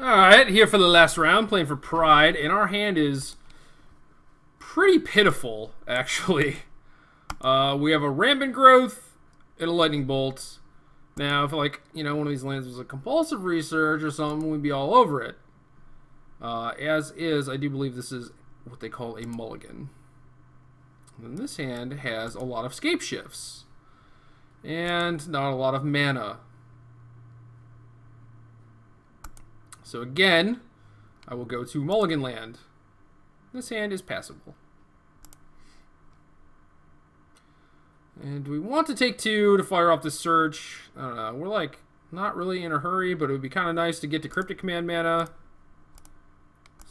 Alright, here for the last round, playing for Pride, and our hand is pretty pitiful, actually. We have a Rampant Growth and a Lightning Bolt. Now, if, like, you know, one of these lands was a Compulsive Research or something, we'd be all over it. As is, I do believe this is what they call a mulligan. And this hand has a lot of Scapeshifts. And not a lot of mana. So again, I will go to Mulligan Land. This hand is passable. And do we want to take 2 to fire off the search? I don't know. We're like not really in a hurry, but it would be kind of nice to get to Cryptic Command mana.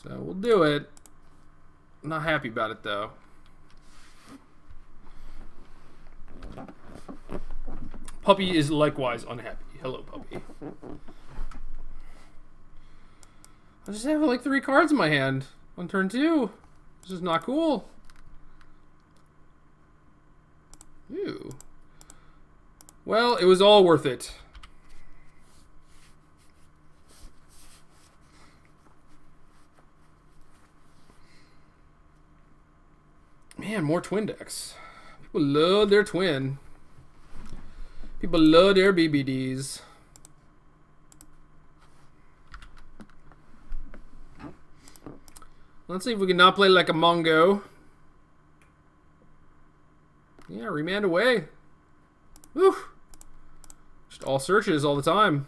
So we'll do it. I'm not happy about it though. Puppy is likewise unhappy. Hello, Puppy. I just have like 3 cards in my hand on turn 2. This is not cool. Ew. Well, it was all worth it. Man, more twin decks. People love their twin. People love their BBDs. Let's see if we can not play like a Mongo. Yeah, remand away. Whew. Just all searches all the time.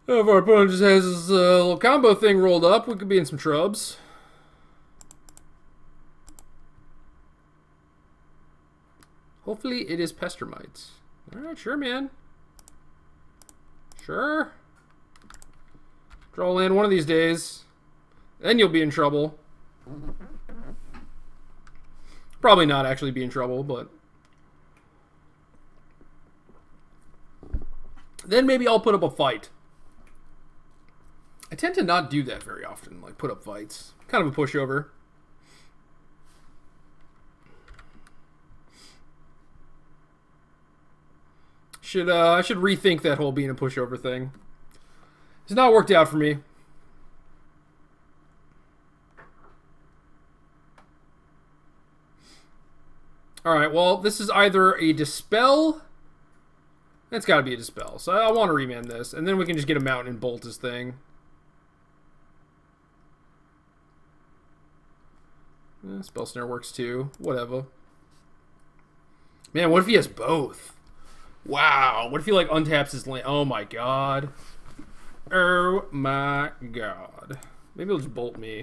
If our opponent just has this little combo thing rolled up, we could be in some trubs. Hopefully it is Pester Mites. Alright, sure, man. Sure. Draw land one of these days. Then you'll be in trouble. Probably not actually be in trouble, but... then maybe I'll put up a fight. I tend to not do that very often, like put up fights. Kind of a pushover. I should rethink that whole being a pushover thing. It's not worked out for me. Alright, well, this is either a Dispel. It's got to be a Dispel. So I want to remand this. And then we can just get a Mountain and bolt this thing. Spell Snare works too. Whatever. Man, what if he has both? Wow. What if he, like, untaps his land? Oh, my God. Oh, my God. Maybe he'll just bolt me.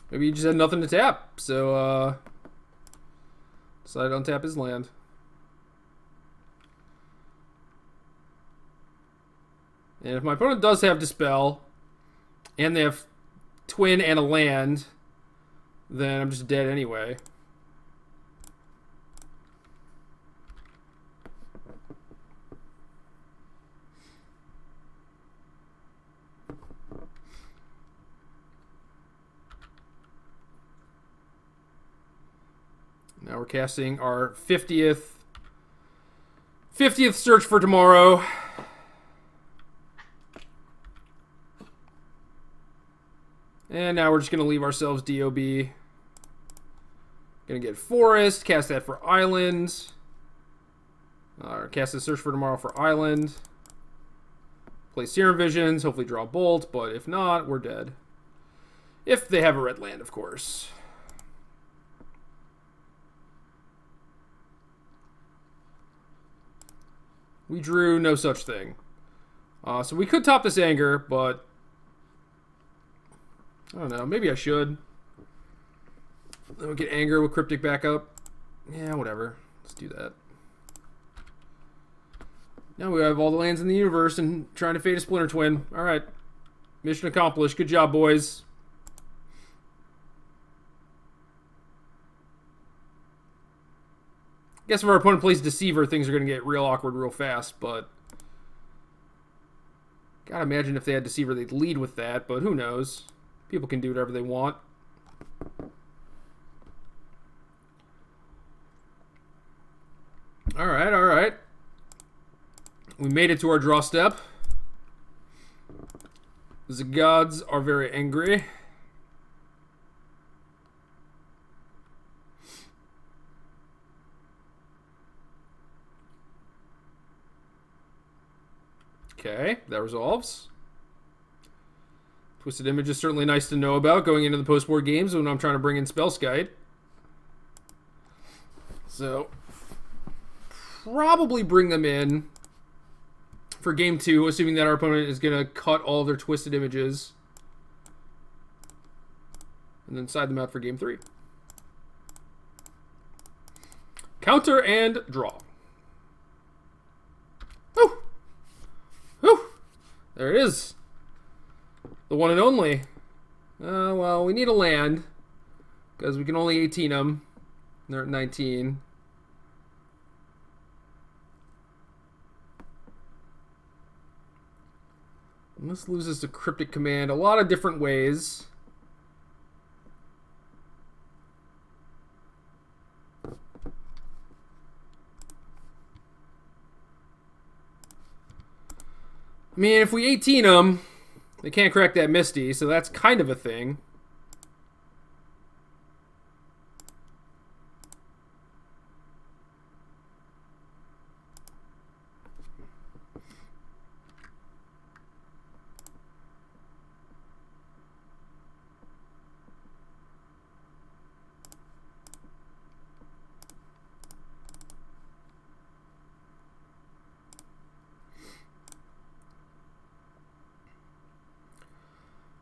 Maybe he just had nothing to tap. So, decided to untap his land. And if my opponent does have Dispel, and they have Twin and a land, then I'm just dead anyway. Now we're casting our 50th search for tomorrow. And now we're just going to leave ourselves DOB. Going to get Forest, cast that for Island. Cast the Search for Tomorrow for Island. Play Serum Visions, hopefully draw Bolt, but if not, we're dead. If they have a red land, of course. We drew no such thing. So we could top this Anger, but... I don't know. Maybe I should. Then we get Anger with Cryptic backup. Yeah, whatever. Let's do that. Now we have all the lands in the universe and trying to fade a Splinter Twin. Alright. Mission accomplished. Good job, boys. I guess if our opponent plays Deceiver, things are going to get real awkward real fast, but Gotta imagine if they had Deceiver, they'd lead with that, but who knows? People can do whatever they want. Alright, alright. We made it to our draw step. The gods are very angry. Okay, that resolves. Twisted Image is certainly nice to know about going into the post-board games when I'm trying to bring in Spellskite. So, probably bring them in for game 2, assuming that our opponent is going to cut all their Twisted Images. And then side them out for game 3. Counter and draw. Woo! Woo! There it is. The one and only. Well, we need a land, because we can only 18 them. They're at 19. And this loses to Cryptic Command a lot of different ways. I mean, if we 18 them, they can't crack that Misty, so that's kind of a thing.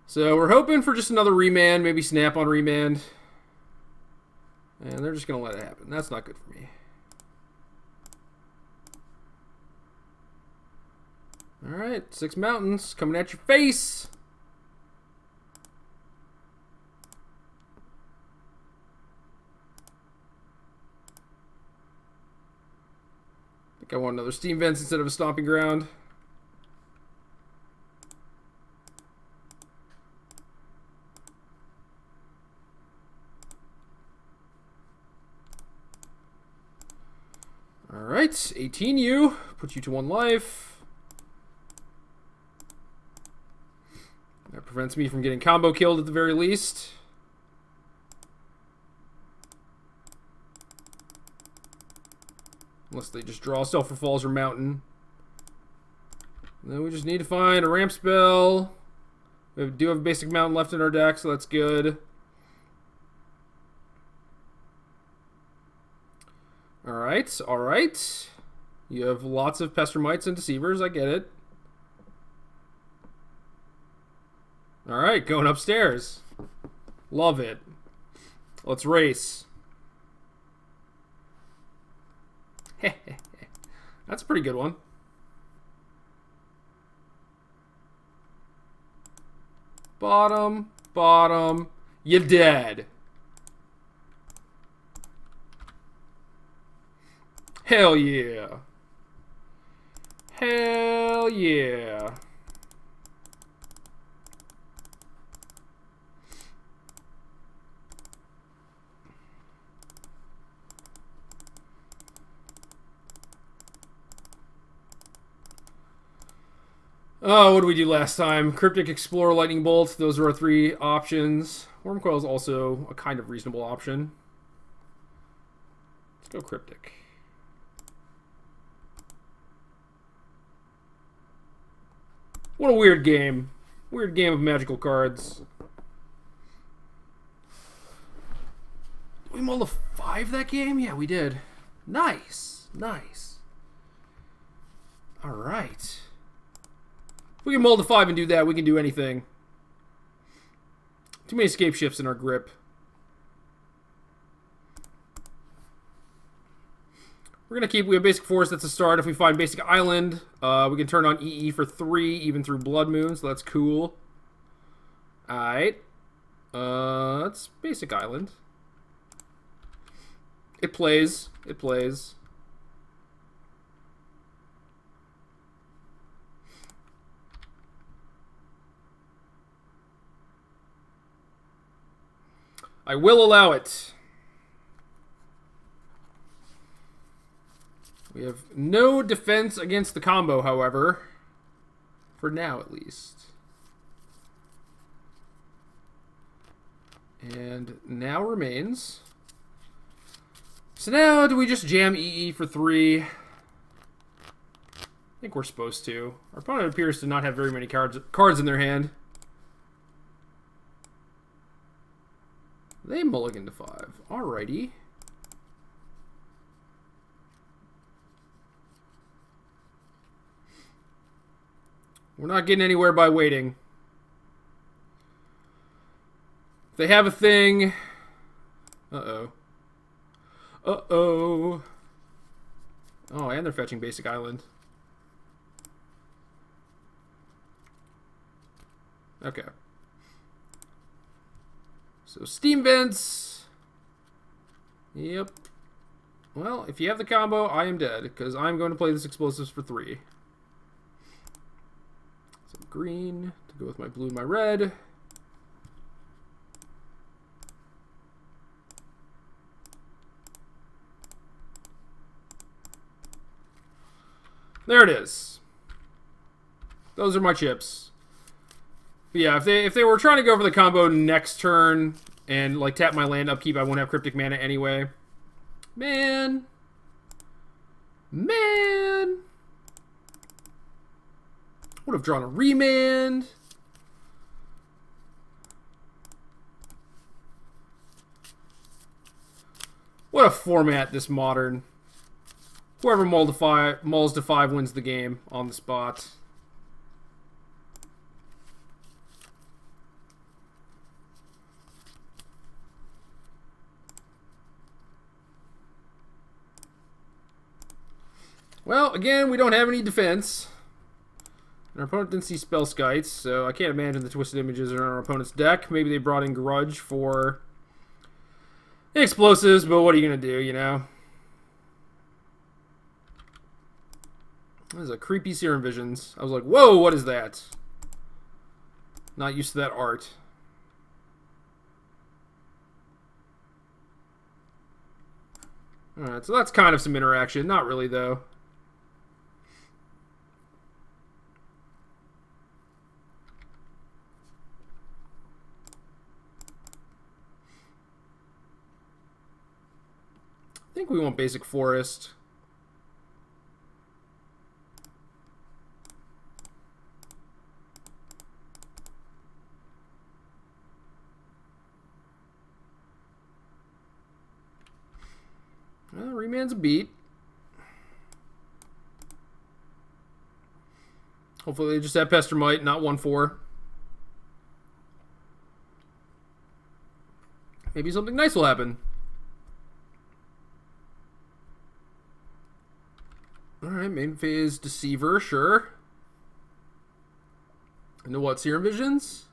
So we're hoping for just another remand, maybe snap on remand. And they're just going to let it happen. That's not good for me. Alright, 6 mountains coming at your face. I think I want another Steam Vents instead of a Stomping Ground. Alright, 18U. Put you to 1 life. That prevents me from getting combo killed at the very least. Unless they just draw Sulphur Falls or Mountain. And then we just need to find a ramp spell. We do have a basic mountain left in our deck, so that's good. Alright, alright. You have lots of Pestermites and Deceivers, I get it. Alright, going upstairs. Love it. Let's race. That's a pretty good one. Bottom, bottom, you dead. Hell yeah. Hell yeah. Oh, what did we do last time? Cryptic, Explorer, Lightning Bolt. Those are our 3 options. Wormcoil is also a kind of reasonable option. Let's go Cryptic. What a weird game. Weird game of magical cards. Did we mull a 5 that game? Yeah, we did. Nice. Nice. Alright. If we can mull the 5 and do that, we can do anything. Too many Scapeshifts in our grip. We're going to keep, we have Basic Forest, that's a start. If we find Basic Island, we can turn on EE for 3, even through Blood Moon, so that's cool. Alright. That's Basic Island. It plays. It plays. I will allow it. We have no defense against the combo, however. For now, at least. And now remains. So now, do we just jam EE for 3? I think we're supposed to. Our opponent appears to not have very many cards in their hand. They mulligan to 5. Alrighty. We're not getting anywhere by waiting. If they have a thing... Uh-oh. Uh-oh. Oh, and they're fetching Basic Island. Okay. So, Steam Vents. Yep. Well, if you have the combo, I am dead, because I'm going to play this Explosives for 3. Some green to go with my blue and my red. There it is. Those are my chips. But yeah, if they were trying to go for the combo next turn and like tap my land upkeep, I won't have Cryptic Mana anyway. Man. Would have drawn a Remand. What a format, this Modern. Whoever mulls to 5 wins the game on the spot. Well, again, we don't have any defense. Our opponent didn't see Spell Skites, so I can't imagine the Twisted Images are on our opponent's deck. Maybe they brought in Grudge for explosives, but what are you going to do, you know? That is a creepy Serum Visions. I was like, whoa, what is that? Not used to that art. Alright, so that's kind of some interaction. Not really, though. I think we want Basic Forest. Well, Remand's a beat. Hopefully they just have Pestermite, not 1/4. Maybe something nice will happen. Alright, main phase Deceiver, sure. And what, Serum Visions?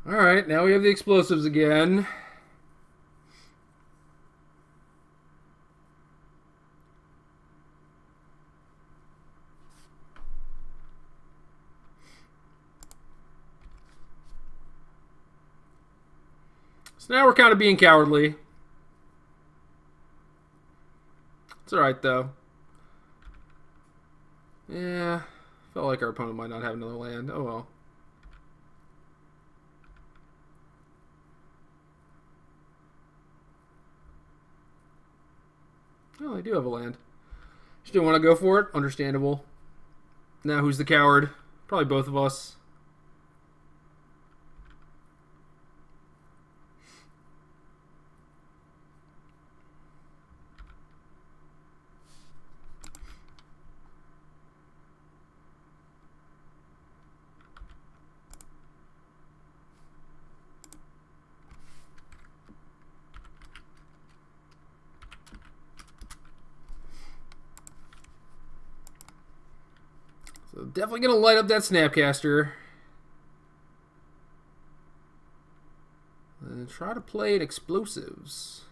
Alright, now we have the explosives again. So now we're kind of being cowardly. It's alright though. Yeah, felt like our opponent might not have another land. Oh well. Oh, they do have a land. Just didn't want to go for it. Understandable. Now who's the coward? Probably both of us. So definitely going to light up that Snapcaster. And try to play an Explosives.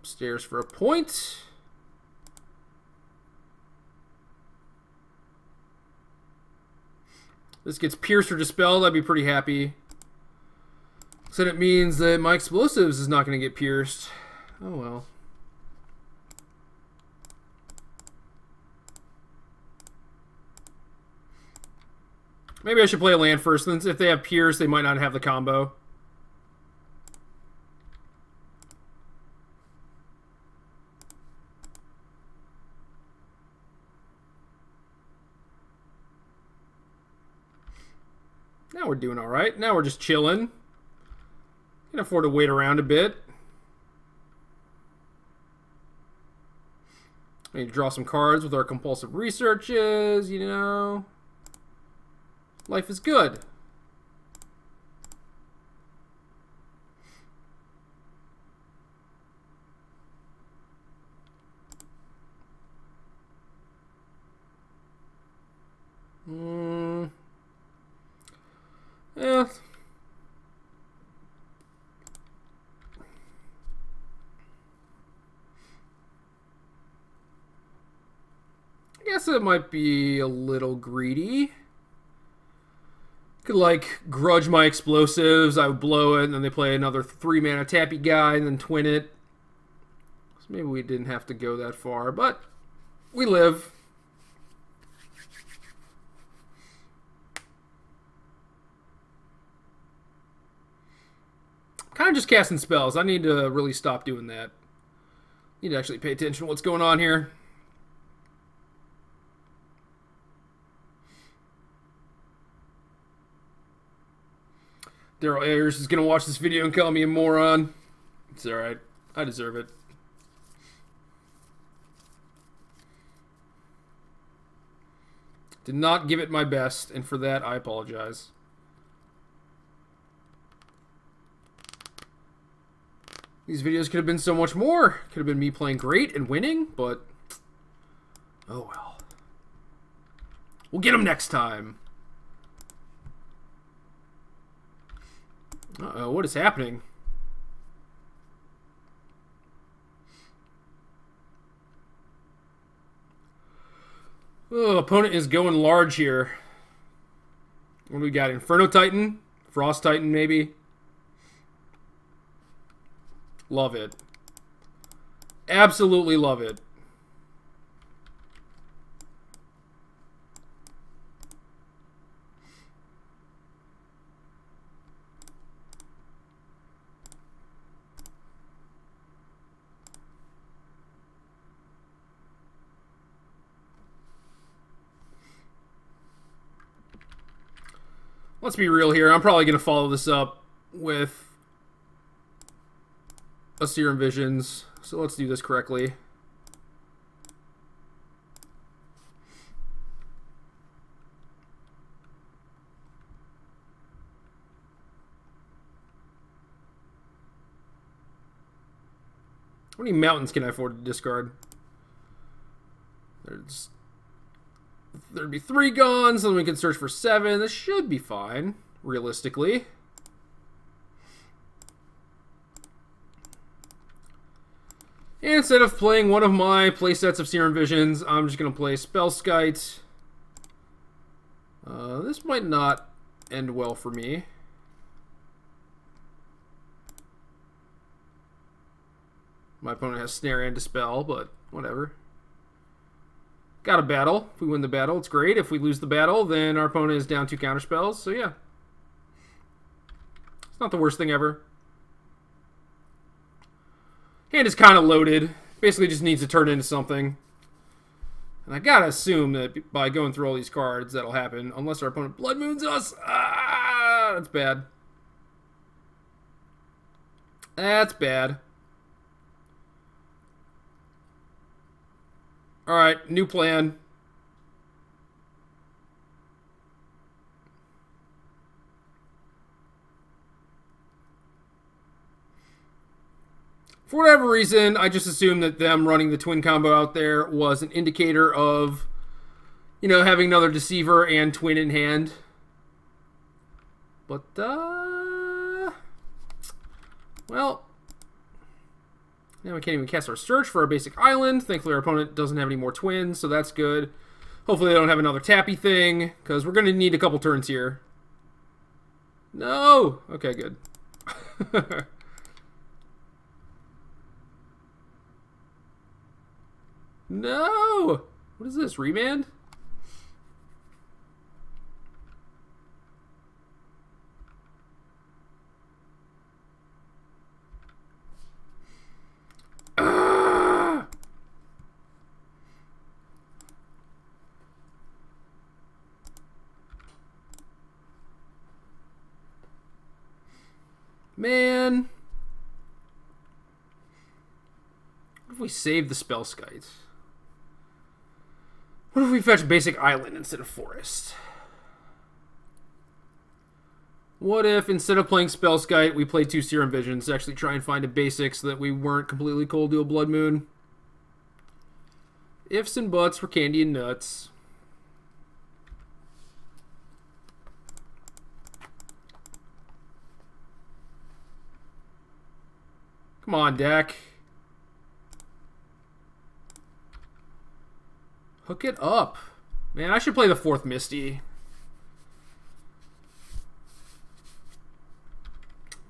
Upstairs for a point. This gets pierced or dispelled, I'd be pretty happy. So it means that my explosives is not going to get pierced. Oh well. Maybe I should play a land first, since if they have pierce, they might not have the combo. Now we're doing all right. Now we're just chilling. Can afford to wait around a bit. We need to draw some cards with our compulsive researches, you know. Life is good. Yeah. I guess it might be a little greedy. Could like grudge my explosives, I would blow it, and then they play another 3-mana tappy guy and then twin it. So maybe we didn't have to go that far, but we live. Kind of just casting spells. I need to really stop doing that. Need to actually pay attention to what's going on here. Daryl Ayers is going to watch this video and call me a moron. It's alright. I deserve it. Did not give it my best, and for that, I apologize. These videos could have been so much more. Could have been me playing great and winning, but oh well. We'll get them next time. Uh-oh, what is happening? Oh, opponent is going large here. What do we got? Inferno Titan? Frost Titan, maybe? Love it. Absolutely love it. Let's be real here. I'm probably going to follow this up with a Serum Visions. So let's do this correctly. How many mountains can I afford to discard? There'd be 3 gone, so then we can search for 7. This should be fine, realistically. And instead of playing one of my playsets of Serum Visions, I'm just going to play Spellskite. This might not end well for me. My opponent has Snare and Dispel, but whatever. Got a battle. If we win the battle, it's great. If we lose the battle, then our opponent is down 2 counterspells. So yeah. It's not the worst thing ever. Hand is kind of loaded. Basically just needs to turn into something. And I gotta assume that by going through all these cards, that'll happen. Unless our opponent Blood Moons us. Ah, that's bad. That's bad. Alright, new plan. For whatever reason, I just assumed that them running the twin combo out there was an indicator of, you know, having another Deceiver and twin in hand. But, well, Now we can't even cast our search for our basic island. Thankfully, our opponent doesn't have any more twins, so that's good. Hopefully, they don't have another tappy thing, because we're going to need a couple turns here. No! Okay, good. No! What is this, remand? Man. What if we save the Spellskite? What if we fetch basic island instead of forest? What if instead of playing Spellskite, we play 2 Serum Visions to actually try and find a basic so that we weren't completely cold to a Blood Moon? Ifs and buts for candy and nuts. Come on, deck. Hook it up. Man, I should play the 4th Misty.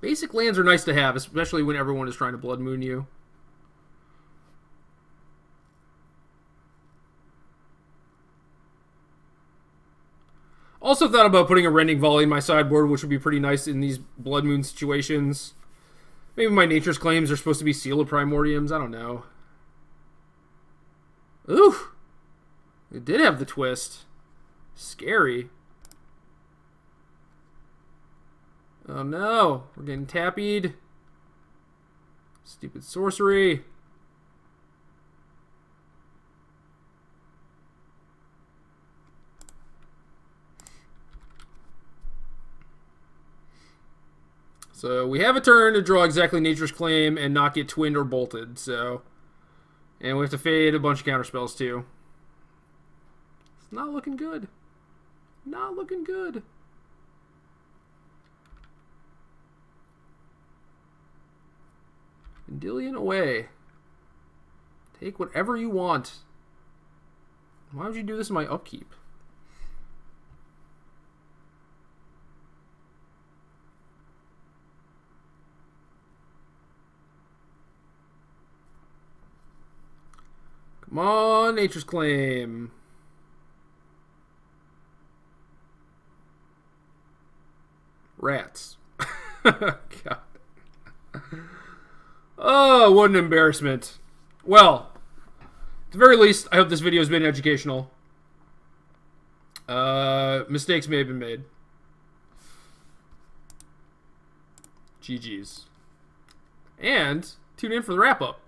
Basic lands are nice to have, especially when everyone is trying to Blood Moon you. Also thought about putting a Rending Volley in my sideboard, which would be pretty nice in these Blood Moon situations. Maybe my Nature's Claims are supposed to be Seal of Primordiums. I don't know. Ooh! It did have the twist. Scary. Oh no. We're getting tappied. Stupid sorcery. So we have a turn to draw exactly Nature's Claim and not get twinned or bolted. So, and we have to fade a bunch of counterspells too. It's not looking good. Not looking good. Vendilion away. Take whatever you want. Why would you do this in my upkeep? Come on, Nature's Claim. Rats. God. Oh, what an embarrassment. Well, at the very least, I hope this video has been educational. Mistakes may have been made. GG's. And tune in for the wrap-up.